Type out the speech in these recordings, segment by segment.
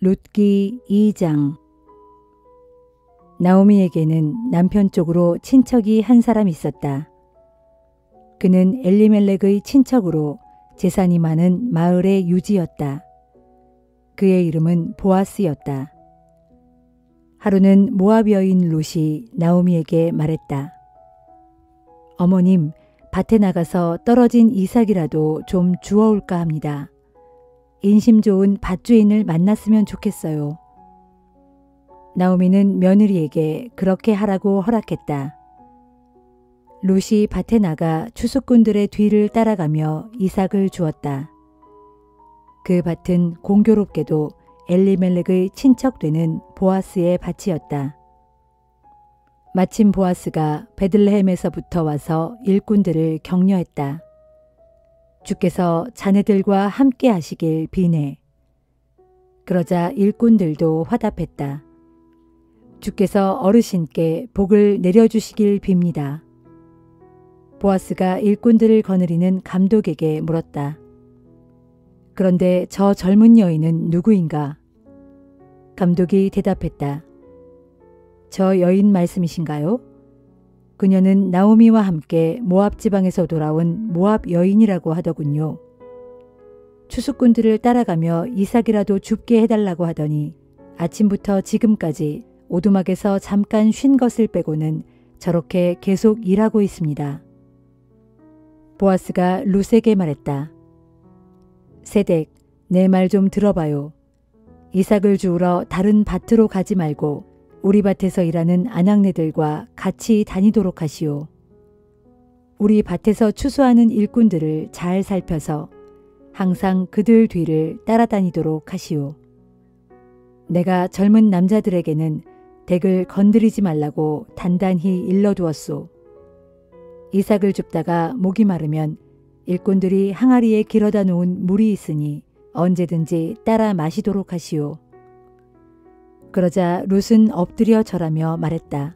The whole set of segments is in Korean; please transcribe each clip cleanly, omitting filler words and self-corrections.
룻기 2장. 나오미에게는 남편 쪽으로 친척이 한 사람 있었다. 그는 엘리멜렉의 친척으로 재산이 많은 마을의 유지였다. 그의 이름은 보아스였다. 하루는 모압 여인 룻이 나오미에게 말했다. 어머님, 밭에 나가서 떨어진 이삭이라도 좀 주워올까 합니다. 인심 좋은 밭주인을 만났으면 좋겠어요. 나오미는 며느리에게 그렇게 하라고 허락했다. 룻이 밭에 나가 추수꾼들의 뒤를 따라가며 이삭을 주었다. 그 밭은 공교롭게도 엘리멜렉의 친척되는 보아스의 밭이었다. 마침 보아스가 베들레헴에서부터 와서 일꾼들을 격려했다. 주께서 자네들과 함께 하시길 비네. 그러자 일꾼들도 화답했다. 주께서 어르신께 복을 내려주시길 빕니다. 보아스가 일꾼들을 거느리는 감독에게 물었다. 그런데 저 젊은 여인은 누구인가? 감독이 대답했다. 저 여인 말씀이신가요? 그녀는 나오미와 함께 모압 지방에서 돌아온 모압 여인이라고 하더군요. 추수꾼들을 따라가며 이삭이라도 줍게 해달라고 하더니 아침부터 지금까지 오두막에서 잠깐 쉰 것을 빼고는 저렇게 계속 일하고 있습니다. 보아스가 룻에게 말했다. 세덱, 내 말 좀 들어봐요. 이삭을 주우러 다른 밭으로 가지 말고 우리 밭에서 일하는 아낙네들과 같이 다니도록 하시오. 우리 밭에서 추수하는 일꾼들을 잘 살펴서 항상 그들 뒤를 따라다니도록 하시오. 내가 젊은 남자들에게는 덱을 건드리지 말라고 단단히 일러두었소. 이삭을 줍다가 목이 마르면 일꾼들이 항아리에 길어다 놓은 물이 있으니 언제든지 따라 마시도록 하시오. 그러자 룻은 엎드려 절하며 말했다.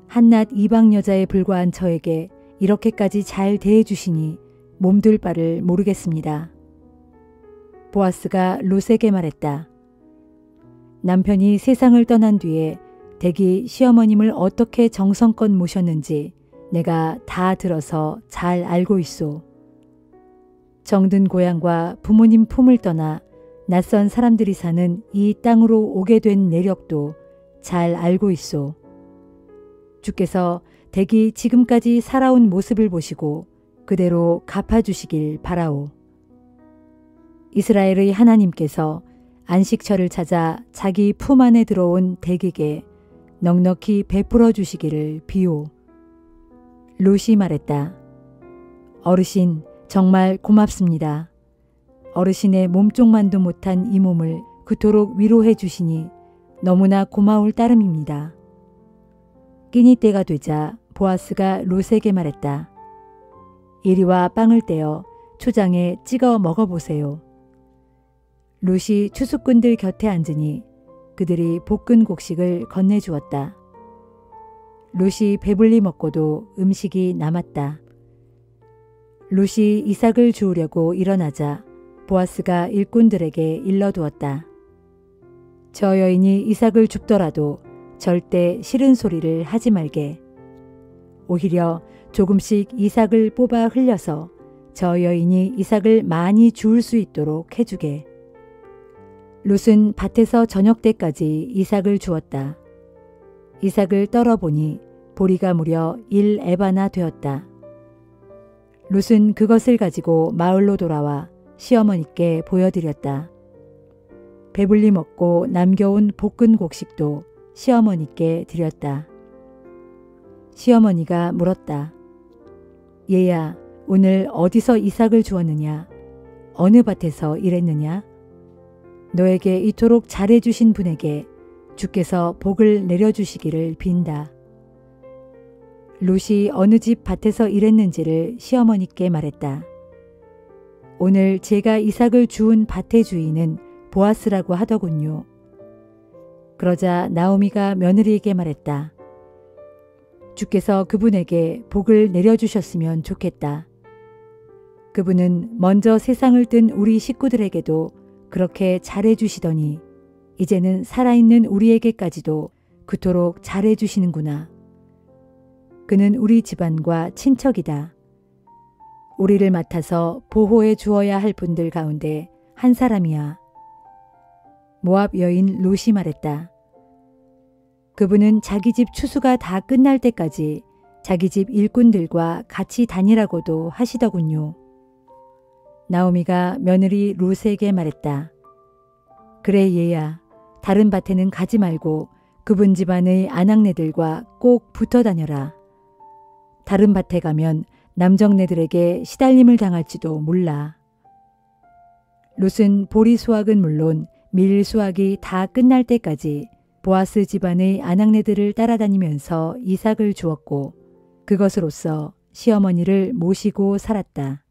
한낱 이방 여자에 불과한 저에게 이렇게까지 잘 대해주시니 몸둘 바를 모르겠습니다. 보아스가 룻에게 말했다. 남편이 세상을 떠난 뒤에 댁이 시어머님을 어떻게 정성껏 모셨는지 내가 다 들어서 잘 알고 있소. 정든 고향과 부모님 품을 떠나 낯선 사람들이 사는 이 땅으로 오게 된 내력도 잘 알고 있소. 주께서 댁이 지금까지 살아온 모습을 보시고 그대로 갚아주시길 바라오. 이스라엘의 하나님께서 안식처를 찾아 자기 품 안에 들어온 댁에게 넉넉히 베풀어 주시기를 비오. 룻이 말했다. 어르신, 정말 고맙습니다. 어르신의 몸쪽만도 못한 이 몸을 그토록 위로해 주시니 너무나 고마울 따름입니다. 끼니 때가 되자 보아스가 룻에게 말했다. 이리와 빵을 떼어 초장에 찍어 먹어보세요. 룻이 추수꾼들 곁에 앉으니 그들이 볶은 곡식을 건네주었다. 룻이 배불리 먹고도 음식이 남았다. 룻이 이삭을 주우려고 일어나자 보아스가 일꾼들에게 일러두었다. 저 여인이 이삭을 줍더라도 절대 싫은 소리를 하지 말게. 오히려 조금씩 이삭을 뽑아 흘려서 저 여인이 이삭을 많이 주울 수 있도록 해주게. 룻은 밭에서 저녁 때까지 이삭을 주었다. 이삭을 떨어보니 보리가 무려 1에바나 되었다. 룻은 그것을 가지고 마을로 돌아와 시어머니께 보여드렸다. 배불리 먹고 남겨온 볶은 곡식도 시어머니께 드렸다. 시어머니가 물었다. 얘야, 오늘 어디서 이삭을 주었느냐? 어느 밭에서 일했느냐? 너에게 이토록 잘해주신 분에게 주께서 복을 내려주시기를 빈다. 룻이 어느 집 밭에서 일했는지를 시어머니께 말했다. 오늘 제가 이삭을 주운 밭의 주인은 보아스라고 하더군요. 그러자 나오미가 며느리에게 말했다. 주께서 그분에게 복을 내려주셨으면 좋겠다. 그분은 먼저 세상을 뜬 우리 식구들에게도 그렇게 잘해주시더니 이제는 살아있는 우리에게까지도 그토록 잘해주시는구나. 그는 우리 집안과 친척이다. 우리를 맡아서 보호해 주어야 할 분들 가운데 한 사람이야. 모압 여인 롯이 말했다. 그분은 자기 집 추수가 다 끝날 때까지 자기 집 일꾼들과 같이 다니라고도 하시더군요. 나오미가 며느리 롯에게 말했다. 그래 얘야, 다른 밭에는 가지 말고 그분 집안의 아낙네들과 꼭 붙어 다녀라. 다른 밭에 가면 남정네들에게 시달림을 당할지도 몰라. 롯은 보리 수확은 물론 밀 수확이 다 끝날 때까지 보아스 집안의 아낙네들을 따라다니면서 이삭을 주었고 그것으로써 시어머니를 모시고 살았다.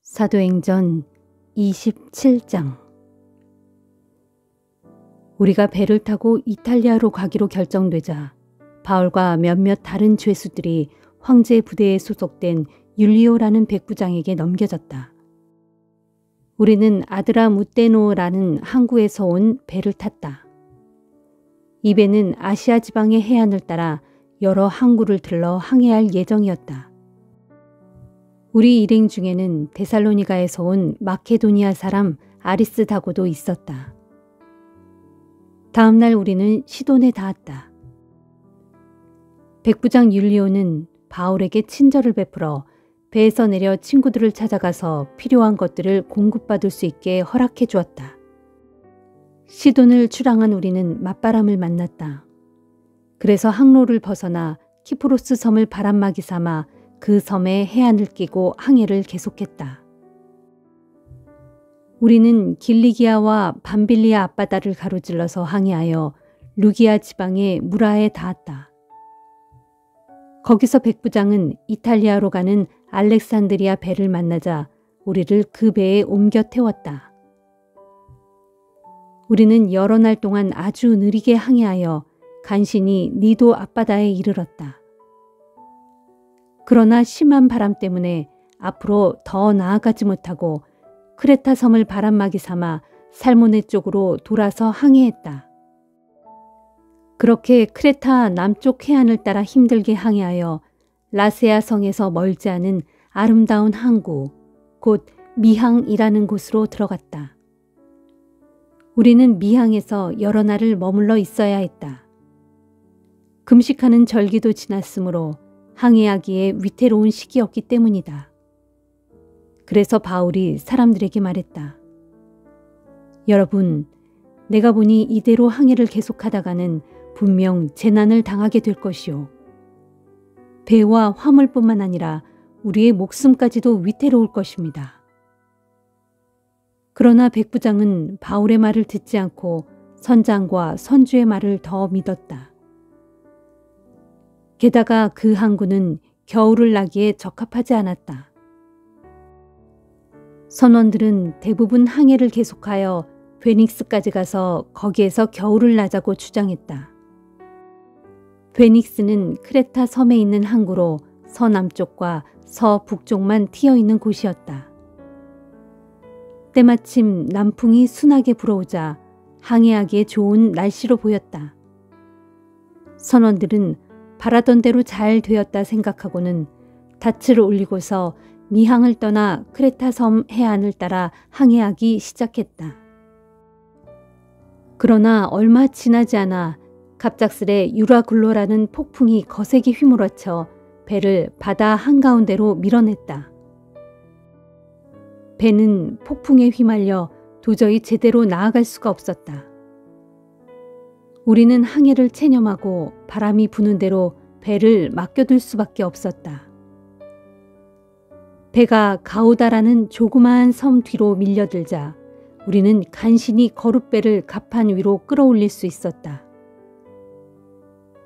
사도행전 27장. 우리가 배를 타고 이탈리아로 가기로 결정되자 바울과 몇몇 다른 죄수들이 황제 부대에 소속된 율리오라는 백부장에게 넘겨졌다. 우리는 아드라무테노라는 항구에서 온 배를 탔다. 이 배는 아시아 지방의 해안을 따라 여러 항구를 들러 항해할 예정이었다. 우리 일행 중에는 데살로니가에서 온 마케도니아 사람 아리스다고도 있었다. 다음 날 우리는 시돈에 닿았다. 백부장 율리오는 바울에게 친절을 베풀어 배에서 내려 친구들을 찾아가서 필요한 것들을 공급받을 수 있게 허락해 주었다. 시돈을 출항한 우리는 맞바람을 만났다. 그래서 항로를 벗어나 키프로스 섬을 바람막이 삼아 그 섬의 해안을 끼고 항해를 계속했다. 우리는 길리기아와 밤빌리아 앞바다를 가로질러서 항해하여 루기아 지방의 무라에 닿았다. 거기서 백부장은 이탈리아로 가는 알렉산드리아 배를 만나자 우리를 그 배에 옮겨 태웠다. 우리는 여러 날 동안 아주 느리게 항해하여 간신히 니도 앞바다에 이르렀다. 그러나 심한 바람 때문에 앞으로 더 나아가지 못하고 크레타 섬을 바람막이 삼아 살모네 쪽으로 돌아서 항해했다. 그렇게 크레타 남쪽 해안을 따라 힘들게 항해하여 라세아 성에서 멀지 않은 아름다운 항구, 곧 미항이라는 곳으로 들어갔다. 우리는 미항에서 여러 날을 머물러 있어야 했다. 금식하는 절기도 지났으므로 항해하기에 위태로운 시기였기 때문이다. 그래서 바울이 사람들에게 말했다. 여러분, 내가 보니 이대로 항해를 계속하다가는 분명 재난을 당하게 될 것이요. 배와 화물뿐만 아니라 우리의 목숨까지도 위태로울 것입니다. 그러나 백부장은 바울의 말을 듣지 않고 선장과 선주의 말을 더 믿었다. 게다가 그 항구는 겨울을 나기에 적합하지 않았다. 선원들은 대부분 항해를 계속하여 베닉스까지 가서 거기에서 겨울을 나자고 주장했다. 베닉스는 크레타 섬에 있는 항구로 서남쪽과 서북쪽만 트여있는 곳이었다. 때마침 남풍이 순하게 불어오자 항해하기에 좋은 날씨로 보였다. 선원들은 바라던 대로 잘 되었다 생각하고는 닻을 올리고서 미항을 떠나 크레타 섬 해안을 따라 항해하기 시작했다. 그러나 얼마 지나지 않아 갑작스레 유라굴로라는 폭풍이 거세게 휘몰아쳐 배를 바다 한가운데로 밀어냈다. 배는 폭풍에 휘말려 도저히 제대로 나아갈 수가 없었다. 우리는 항해를 체념하고 바람이 부는 대로 배를 맡겨둘 수밖에 없었다. 배가 가우다라는 조그마한 섬 뒤로 밀려들자 우리는 간신히 거룻배를 갑판 위로 끌어올릴 수 있었다.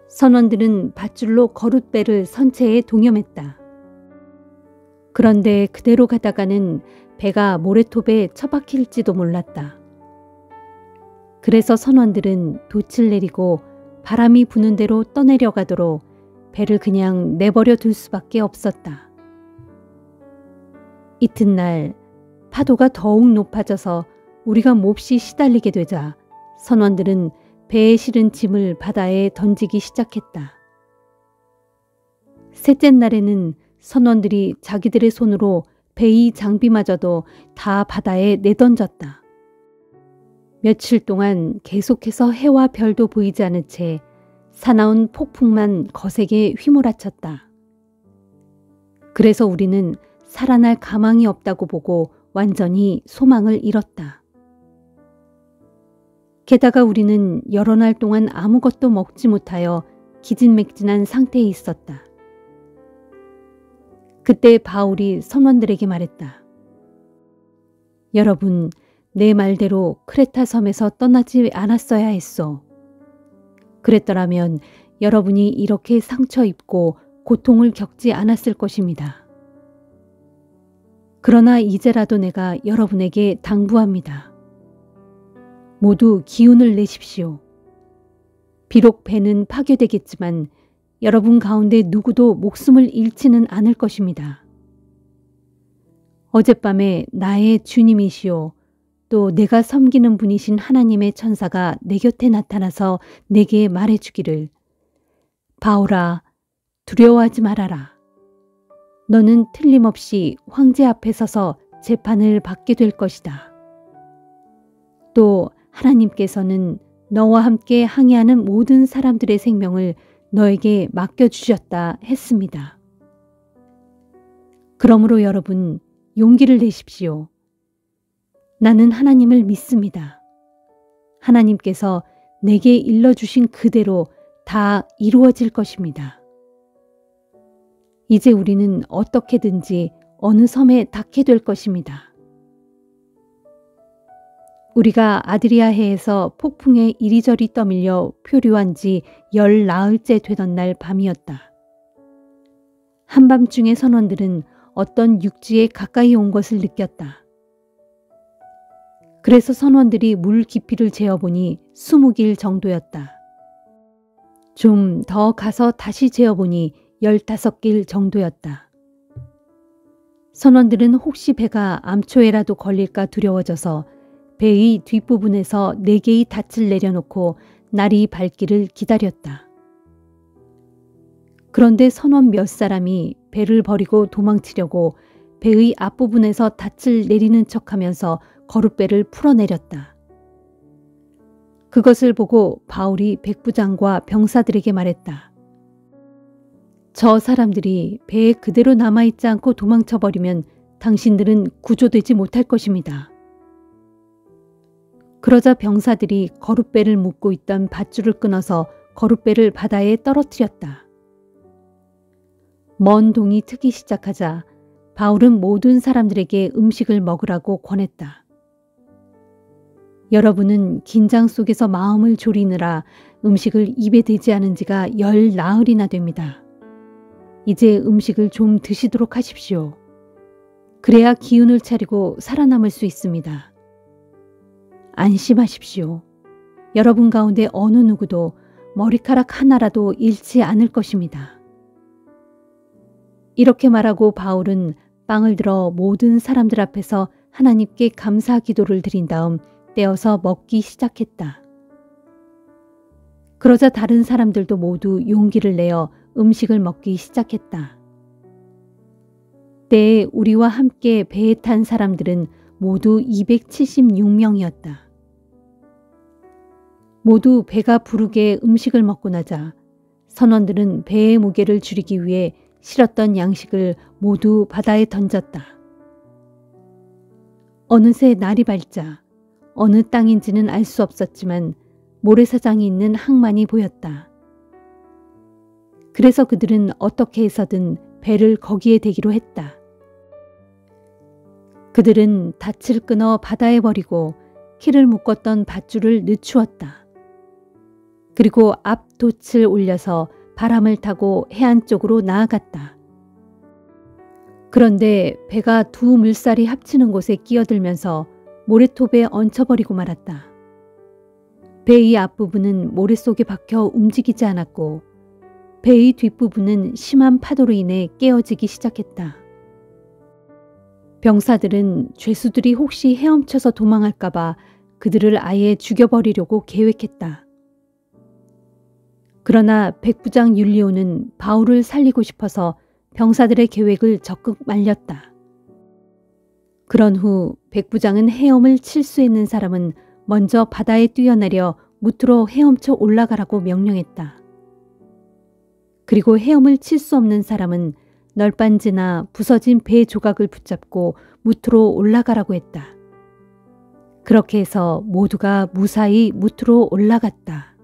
선원들은 밧줄로 거룻배를 선체에 동여맸다. 그런데 그대로 가다가는 배가 모래톱에 처박힐지도 몰랐다. 그래서 선원들은 돛을 내리고 바람이 부는 대로 떠내려가도록 배를 그냥 내버려 둘 수밖에 없었다. 이튿날 파도가 더욱 높아져서 우리가 몹시 시달리게 되자 선원들은 배에 실은 짐을 바다에 던지기 시작했다. 셋째 날에는 선원들이 자기들의 손으로 배의 장비마저도 다 바다에 내던졌다. 며칠 동안 계속해서 해와 별도 보이지 않은 채 사나운 폭풍만 거세게 휘몰아쳤다. 그래서 우리는 살아날 가망이 없다고 보고 완전히 소망을 잃었다. 게다가 우리는 여러 날 동안 아무것도 먹지 못하여 기진맥진한 상태에 있었다. 그때 바울이 선원들에게 말했다. 여러분, 내 말대로 크레타 섬에서 떠나지 않았어야 했소. 그랬더라면 여러분이 이렇게 상처 입고 고통을 겪지 않았을 것입니다. 그러나 이제라도 내가 여러분에게 당부합니다. 모두 기운을 내십시오. 비록 배는 파괴되겠지만 여러분 가운데 누구도 목숨을 잃지는 않을 것입니다. 어젯밤에 나의 주님이시오 또 내가 섬기는 분이신 하나님의 천사가 내 곁에 나타나서 내게 말해주기를 바울아 두려워하지 말아라. 너는 틀림없이 황제 앞에 서서 재판을 받게 될 것이다. 또 하나님께서는 너와 함께 항해하는 모든 사람들의 생명을 너에게 맡겨주셨다 했습니다. 그러므로 여러분 용기를 내십시오. 나는 하나님을 믿습니다. 하나님께서 내게 일러주신 그대로 다 이루어질 것입니다. 이제 우리는 어떻게든지 어느 섬에 닿게 될 것입니다. 우리가 아드리아해에서 폭풍에 이리저리 떠밀려 표류한 지 10나흘째 되던 날 밤이었다. 한밤중에 선원들은 어떤 육지에 가까이 온 것을 느꼈다. 그래서 선원들이 물 깊이를 재어보니 20길 정도였다. 좀 더 가서 다시 재어보니 15길 정도였다. 선원들은 혹시 배가 암초에라도 걸릴까 두려워져서 배의 뒷부분에서 4개의 닻을 내려놓고 날이 밝기를 기다렸다. 그런데 선원 몇 사람이 배를 버리고 도망치려고 배의 앞부분에서 닻을 내리는 척하면서 거룻배를 풀어내렸다. 그것을 보고 바울이 백부장과 병사들에게 말했다. 저 사람들이 배에 그대로 남아있지 않고 도망쳐버리면 당신들은 구조되지 못할 것입니다. 그러자 병사들이 거룻배를 묶고 있던 밧줄을 끊어서 거룻배를 바다에 떨어뜨렸다. 먼 동이 트기 시작하자 바울은 모든 사람들에게 음식을 먹으라고 권했다. 여러분은 긴장 속에서 마음을 졸이느라 음식을 입에 대지 않은 지가 10나흘이나 됩니다. 이제 음식을 좀 드시도록 하십시오. 그래야 기운을 차리고 살아남을 수 있습니다. 안심하십시오. 여러분 가운데 어느 누구도 머리카락 하나라도 잃지 않을 것입니다. 이렇게 말하고 바울은 빵을 들어 모든 사람들 앞에서 하나님께 감사 기도를 드린 다음 떼어서 먹기 시작했다. 그러자 다른 사람들도 모두 용기를 내어 음식을 먹기 시작했다. 때에 우리와 함께 배에 탄 사람들은 모두 276명이었다. 모두 배가 부르게 음식을 먹고 나자 선원들은 배의 무게를 줄이기 위해 실었던 양식을 모두 바다에 던졌다. 어느새 날이 밝자 어느 땅인지는 알 수 없었지만 모래사장이 있는 항만이 보였다. 그래서 그들은 어떻게 해서든 배를 거기에 대기로 했다. 그들은 닻을 끊어 바다에 버리고 키를 묶었던 밧줄을 늦추었다. 그리고 앞 돛을 올려서 바람을 타고 해안 쪽으로 나아갔다. 그런데 배가 두 물살이 합치는 곳에 끼어들면서 모래톱에 얹혀버리고 말았다. 배의 앞부분은 모래 속에 박혀 움직이지 않았고 배의 뒷부분은 심한 파도로 인해 깨어지기 시작했다. 병사들은 죄수들이 혹시 헤엄쳐서 도망할까봐 그들을 아예 죽여버리려고 계획했다. 그러나 백부장 율리오는 바울을 살리고 싶어서 병사들의 계획을 적극 말렸다. 그런 후 백부장은 헤엄을 칠 수 있는 사람은 먼저 바다에 뛰어내려 무트로 헤엄쳐 올라가라고 명령했다. 그리고 헤엄을 칠 수 없는 사람은 널빤지나 부서진 배 조각을 붙잡고 무트로 올라가라고 했다. 그렇게 해서 모두가 무사히 무트로 올라갔다.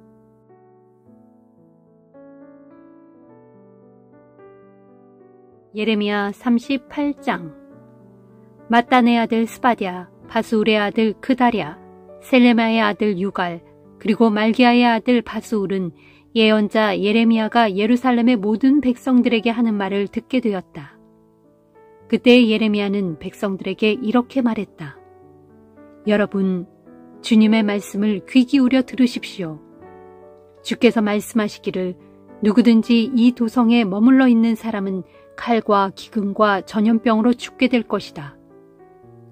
예레미야 38장. 마따네 아들 스바랴, 바수울의 아들 크다랴, 셀레마의 아들 유갈, 그리고 말기야의 아들 바수울은 예언자 예레미야가 예루살렘의 모든 백성들에게 하는 말을 듣게 되었다. 그때 예레미야는 백성들에게 이렇게 말했다. 여러분, 주님의 말씀을 귀 기울여 들으십시오. 주께서 말씀하시기를 누구든지 이 도성에 머물러 있는 사람은 칼과 기근과 전염병으로 죽게 될 것이다.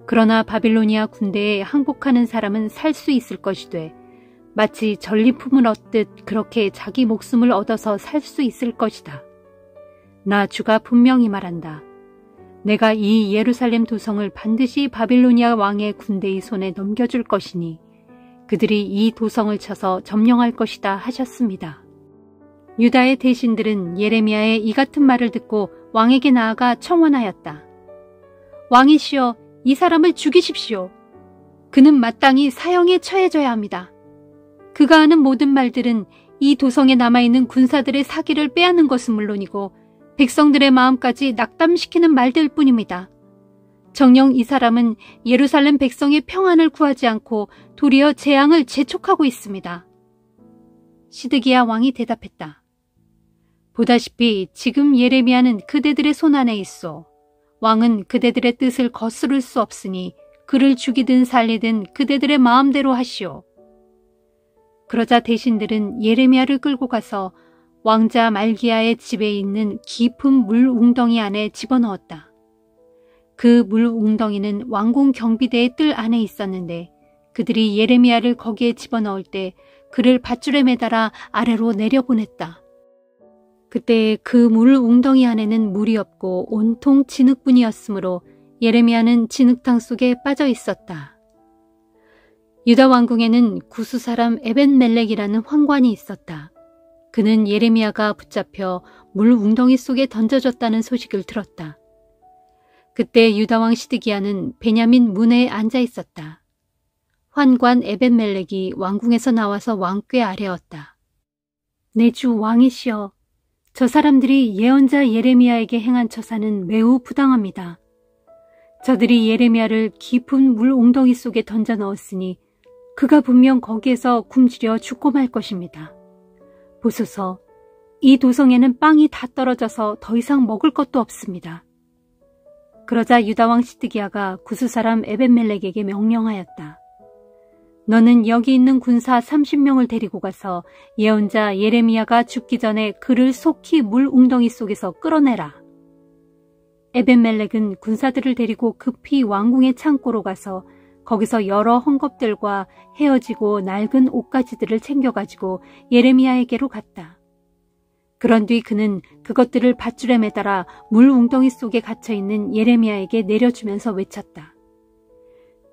그러나 바빌로니아 군대에 항복하는 사람은 살 수 있을 것이되 마치 전리품을 얻듯 그렇게 자기 목숨을 얻어서 살 수 있을 것이다. 나 주가 분명히 말한다. 내가 이 예루살렘 도성을 반드시 바빌로니아 왕의 군대의 손에 넘겨줄 것이니 그들이 이 도성을 쳐서 점령할 것이다 하셨습니다. 유다의 대신들은 예레미야의 이 같은 말을 듣고 왕에게 나아가 청원하였다. 왕이시여, 이 사람을 죽이십시오. 그는 마땅히 사형에 처해져야 합니다. 그가 하는 모든 말들은 이 도성에 남아있는 군사들의 사기를 빼앗는 것은 물론이고 백성들의 마음까지 낙담시키는 말들 뿐입니다. 정녕 이 사람은 예루살렘 백성의 평안을 구하지 않고 도리어 재앙을 재촉하고 있습니다. 시드기야 왕이 대답했다. 보다시피 지금 예레미야는 그대들의 손안에 있소. 왕은 그대들의 뜻을 거스를 수 없으니 그를 죽이든 살리든 그대들의 마음대로 하시오. 그러자 대신들은 예레미야를 끌고 가서 왕자 말기야의 집에 있는 깊은 물 웅덩이 안에 집어넣었다. 그 물 웅덩이는 왕궁 경비대의 뜰 안에 있었는데 그들이 예레미야를 거기에 집어넣을 때 그를 밧줄에 매달아 아래로 내려보냈다. 그때 그 물 웅덩이 안에는 물이 없고 온통 진흙뿐이었으므로 예레미야는 진흙탕 속에 빠져 있었다. 유다 왕궁에는 구스 사람 에벤멜렉이라는 황관이 있었다. 그는 예레미야가 붙잡혀 물 웅덩이 속에 던져졌다는 소식을 들었다. 그때 유다 왕 시드기야는 베냐민 문에 앉아 있었다. 환관 에벤멜렉이 왕궁에서 나와서 왕께 아뢰었다. 내 주 왕이시여, 저 사람들이 예언자 예레미야에게 행한 처사는 매우 부당합니다. 저들이 예레미야를 깊은 물 웅덩이 속에 던져 넣었으니 그가 분명 거기에서 굶주려 죽고 말 것입니다. 보소서, 이 도성에는 빵이 다 떨어져서 더 이상 먹을 것도 없습니다. 그러자 유다왕 시드기야가 구스 사람 에벤멜렉에게 명령하였다. 너는 여기 있는 군사 30명을 데리고 가서 예언자 예레미야가 죽기 전에 그를 속히 물 웅덩이 속에서 끌어내라. 에벤멜렉은 군사들을 데리고 급히 왕궁의 창고로 가서 거기서 여러 헝겊들과 헤어지고 낡은 옷가지들을 챙겨가지고 예레미야에게로 갔다. 그런 뒤 그는 그것들을 밧줄에 매달아 물 웅덩이 속에 갇혀있는 예레미야에게 내려주면서 외쳤다.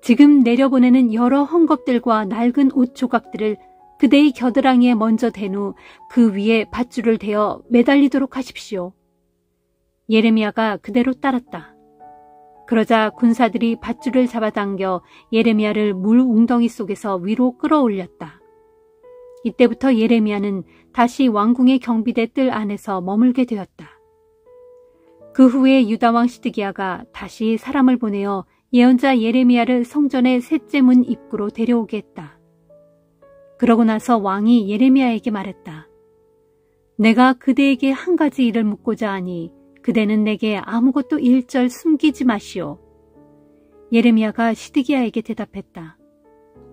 지금 내려보내는 여러 헝겊들과 낡은 옷 조각들을 그대의 겨드랑이에 먼저 댄 후 그 위에 밧줄을 대어 매달리도록 하십시오. 예레미야가 그대로 따랐다. 그러자 군사들이 밧줄을 잡아당겨 예레미야를 물 웅덩이 속에서 위로 끌어올렸다. 이때부터 예레미야는 다시 왕궁의 경비대 뜰 안에서 머물게 되었다. 그 후에 유다왕 시드기야가 다시 사람을 보내어 예언자 예레미야를 성전의 셋째 문 입구로 데려오게 했다. 그러고 나서 왕이 예레미야에게 말했다. 내가 그대에게 한 가지 일을 묻고자 하니 그대는 내게 아무것도 일절 숨기지 마시오. 예레미야가 시드기야에게 대답했다.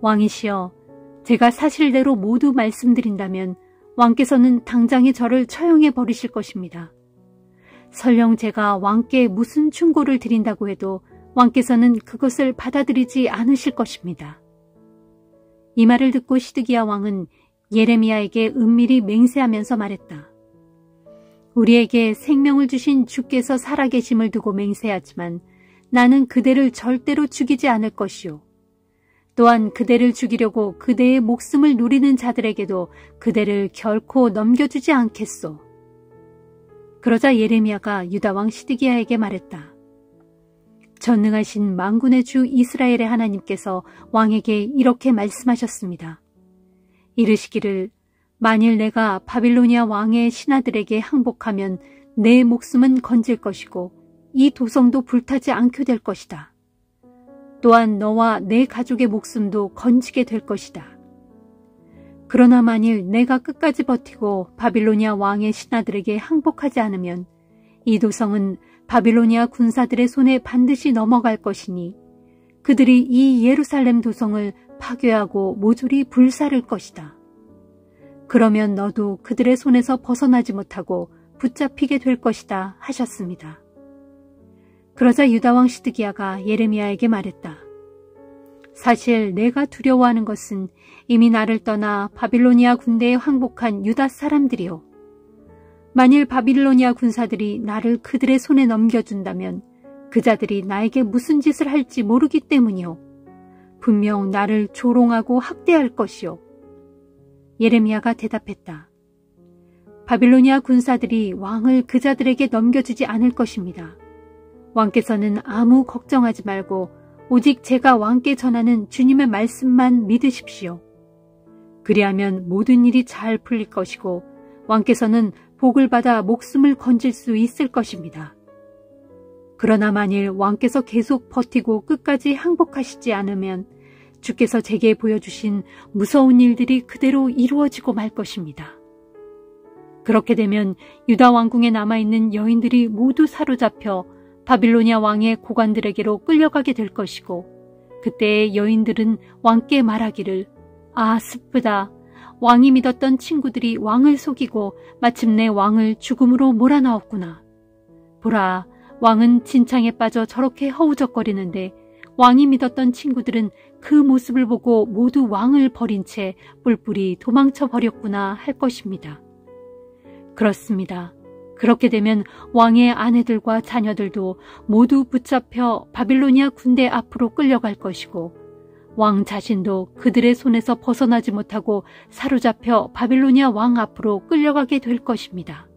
왕이시여, 제가 사실대로 모두 말씀드린다면 왕께서는 당장에 저를 처형해 버리실 것입니다. 설령 제가 왕께 무슨 충고를 드린다고 해도 왕께서는 그것을 받아들이지 않으실 것입니다. 이 말을 듣고 시드기야 왕은 예레미야에게 은밀히 맹세하면서 말했다. 우리에게 생명을 주신 주께서 살아계심을 두고 맹세하지만 나는 그대를 절대로 죽이지 않을 것이요. 또한 그대를 죽이려고 그대의 목숨을 노리는 자들에게도 그대를 결코 넘겨주지 않겠소. 그러자 예레미야가 유다왕 시드기야에게 말했다. 전능하신 만군의 주 이스라엘의 하나님께서 왕에게 이렇게 말씀하셨습니다. 이르시기를 만일 내가 바빌로니아 왕의 신하들에게 항복하면 내 목숨은 건질 것이고 이 도성도 불타지 않게 될 것이다. 또한 너와 내 가족의 목숨도 건지게 될 것이다. 그러나 만일 내가 끝까지 버티고 바빌로니아 왕의 신하들에게 항복하지 않으면 이 도성은 바빌로니아 군사들의 손에 반드시 넘어갈 것이니 그들이 이 예루살렘 도성을 파괴하고 모조리 불사를 것이다. 그러면 너도 그들의 손에서 벗어나지 못하고 붙잡히게 될 것이다 하셨습니다. 그러자 유다왕 시드기야가 예레미야에게 말했다. 사실 내가 두려워하는 것은 이미 나를 떠나 바빌로니아 군대에 항복한 유다 사람들이요. 만일 바빌로니아 군사들이 나를 그들의 손에 넘겨준다면 그 자들이 나에게 무슨 짓을 할지 모르기 때문이요. 분명 나를 조롱하고 학대할 것이요. 예레미야가 대답했다. 바빌로니아 군사들이 왕을 그 자들에게 넘겨주지 않을 것입니다. 왕께서는 아무 걱정하지 말고 오직 제가 왕께 전하는 주님의 말씀만 믿으십시오. 그리하면 모든 일이 잘 풀릴 것이고 왕께서는 복을 받아 목숨을 건질 수 있을 것입니다. 그러나 만일 왕께서 계속 버티고 끝까지 항복하시지 않으면 주께서 제게 보여주신 무서운 일들이 그대로 이루어지고 말 것입니다. 그렇게 되면 유다 왕궁에 남아있는 여인들이 모두 사로잡혀 바빌로니아 왕의 고관들에게로 끌려가게 될 것이고 그때의 여인들은 왕께 말하기를 아 슬프다. 왕이 믿었던 친구들이 왕을 속이고 마침내 왕을 죽음으로 몰아넣었구나. 보라, 왕은 진창에 빠져 저렇게 허우적거리는데 왕이 믿었던 친구들은 그 모습을 보고 모두 왕을 버린 채 뿔뿔이 도망쳐 버렸구나 할 것입니다. 그렇습니다. 그렇게 되면 왕의 아내들과 자녀들도 모두 붙잡혀 바빌로니아 군대 앞으로 끌려갈 것이고 왕 자신도 그들의 손에서 벗어나지 못하고 사로잡혀 바빌로니아 왕 앞으로 끌려가게 될 것입니다.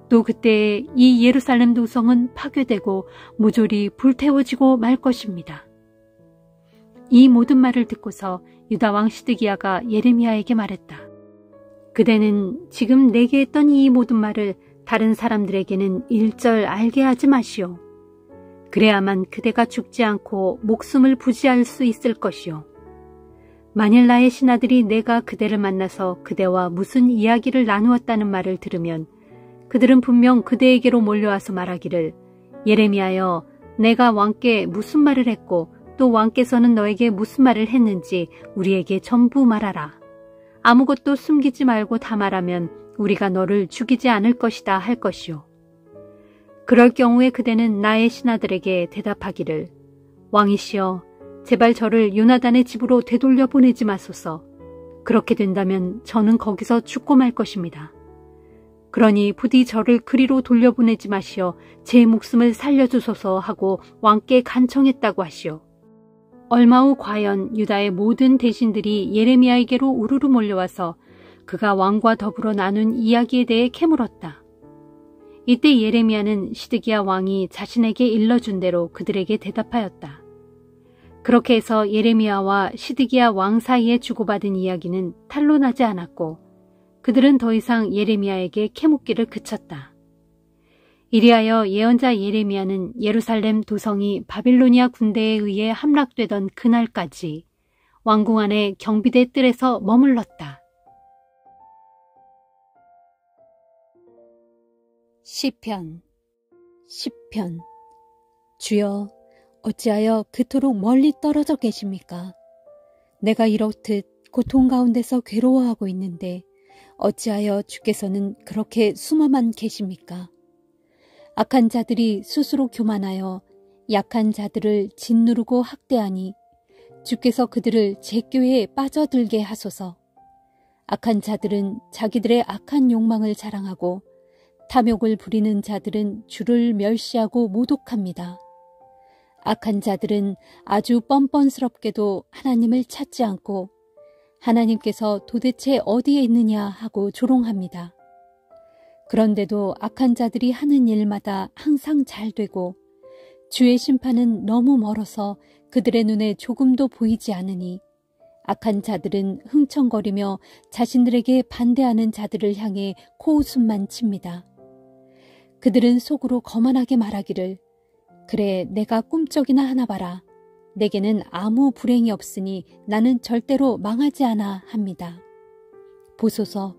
또 그때 이 예루살렘 도성은 파괴되고 모조리 불태워지고 말 것입니다. 이 모든 말을 듣고서 유다 왕 시드기야가 예레미야에게 말했다. 그대는 지금 내게 했던 이 모든 말을 다른 사람들에게는 일절 알게 하지 마시오. 그래야만 그대가 죽지 않고 목숨을 부지할 수 있을 것이오. 만일 나의 신하들이 내가 그대를 만나서 그대와 무슨 이야기를 나누었다는 말을 들으면 그들은 분명 그대에게로 몰려와서 말하기를 예레미야여, 내가 왕께 무슨 말을 했고 또 왕께서는 너에게 무슨 말을 했는지 우리에게 전부 말하라. 아무것도 숨기지 말고 다 말하면 우리가 너를 죽이지 않을 것이다 할 것이오. 그럴 경우에 그대는 나의 신하들에게 대답하기를 왕이시여, 제발 저를 요나단의 집으로 되돌려 보내지 마소서. 그렇게 된다면 저는 거기서 죽고 말 것입니다. 그러니 부디 저를 그리로 돌려보내지 마시어 제 목숨을 살려주소서 하고 왕께 간청했다고 하시오. 얼마 후 과연 유다의 모든 대신들이 예레미야에게로 우르르 몰려와서 그가 왕과 더불어 나눈 이야기에 대해 캐물었다. 이때 예레미야는 시드기야 왕이 자신에게 일러준 대로 그들에게 대답하였다. 그렇게 해서 예레미야와 시드기야 왕 사이에 주고받은 이야기는 탄로나지 않았고 그들은 더 이상 예레미야에게 캐묻기를 그쳤다. 이리하여 예언자 예레미야는 예루살렘 도성이 바빌로니아 군대에 의해 함락되던 그날까지 왕궁 안의 경비대 뜰에서 머물렀다. 시편 주여, 어찌하여 그토록 멀리 떨어져 계십니까? 내가 이렇듯 고통 가운데서 괴로워하고 있는데 어찌하여 주께서는 그렇게 숨어만 계십니까? 악한 자들이 스스로 교만하여 약한 자들을 짓누르고 학대하니 주께서 그들을 제 꾀에 빠져들게 하소서. 악한 자들은 자기들의 악한 욕망을 자랑하고 탐욕을 부리는 자들은 주를 멸시하고 모독합니다. 악한 자들은 아주 뻔뻔스럽게도 하나님을 찾지 않고 하나님께서 도대체 어디에 있느냐 하고 조롱합니다. 그런데도 악한 자들이 하는 일마다 항상 잘 되고 주의 심판은 너무 멀어서 그들의 눈에 조금도 보이지 않으니 악한 자들은 흥청거리며 자신들에게 반대하는 자들을 향해 코웃음만 칩니다. 그들은 속으로 거만하게 말하기를 그래 내가 꿈쩍이나 하나 봐라. 내게는 아무 불행이 없으니 나는 절대로 망하지 않아 합니다. 보소서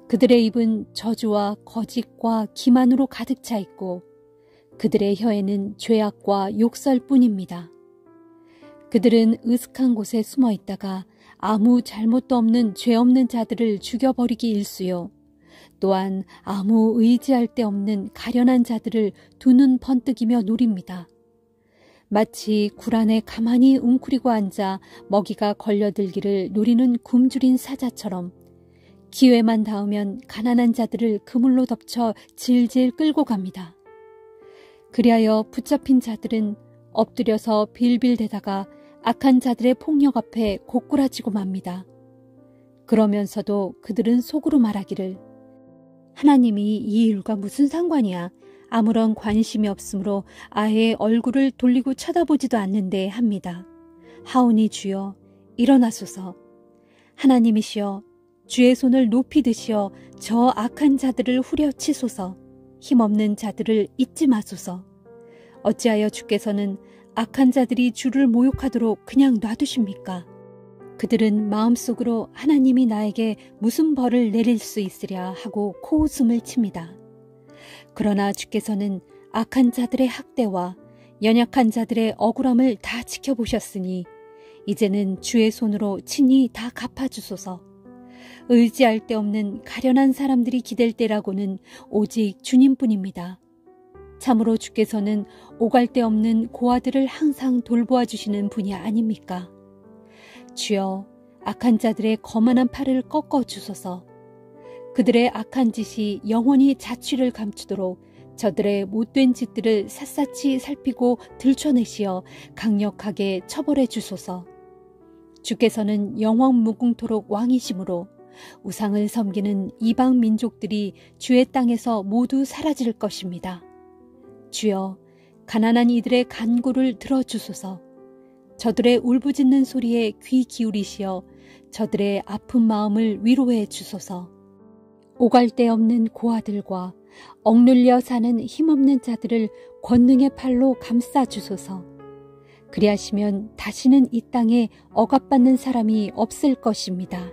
그들의 입은 저주와 거짓과 기만으로 가득 차 있고 그들의 혀에는 죄악과 욕설뿐입니다. 그들은 으슥한 곳에 숨어 있다가 아무 잘못도 없는 죄 없는 자들을 죽여버리기 일쑤요. 또한 아무 의지할 데 없는 가련한 자들을 두 눈 번뜩이며 노립니다. 마치 굴 안에 가만히 웅크리고 앉아 먹이가 걸려들기를 노리는 굶주린 사자처럼 기회만 닿으면 가난한 자들을 그물로 덮쳐 질질 끌고 갑니다. 그리하여 붙잡힌 자들은 엎드려서 빌빌대다가 악한 자들의 폭력 앞에 고꾸라지고 맙니다. 그러면서도 그들은 속으로 말하기를 하나님이 이 일과 무슨 상관이야. 아무런 관심이 없으므로 아예 얼굴을 돌리고 쳐다보지도 않는데 합니다. 하오니 주여 일어나소서. 하나님이시여 주의 손을 높이 드시어 저 악한 자들을 후려치소서. 힘없는 자들을 잊지 마소서. 어찌하여 주께서는 악한 자들이 주를 모욕하도록 그냥 놔두십니까? 그들은 마음속으로 하나님이 나에게 무슨 벌을 내릴 수 있으랴 하고 코웃음을 칩니다. 그러나 주께서는 악한 자들의 학대와 연약한 자들의 억울함을 다 지켜보셨으니 이제는 주의 손으로 친히 다 갚아주소서. 의지할 데 없는 가련한 사람들이 기댈 때라고는 오직 주님뿐입니다. 참으로 주께서는 오갈 데 없는 고아들을 항상 돌보아 주시는 분이 아닙니까? 주여 악한 자들의 거만한 팔을 꺾어 주소서. 그들의 악한 짓이 영원히 자취를 감추도록 저들의 못된 짓들을 샅샅이 살피고 들춰내시어 강력하게 처벌해 주소서. 주께서는 영원 무궁토록 왕이시므로 우상을 섬기는 이방 민족들이 주의 땅에서 모두 사라질 것입니다. 주여 가난한 이들의 간구를 들어주소서. 저들의 울부짖는 소리에 귀 기울이시어 저들의 아픈 마음을 위로해 주소서. 오갈 데 없는 고아들과 억눌려 사는 힘없는 자들을 권능의 팔로 감싸 주소서. 그리하시면 다시는 이 땅에 억압받는 사람이 없을 것입니다.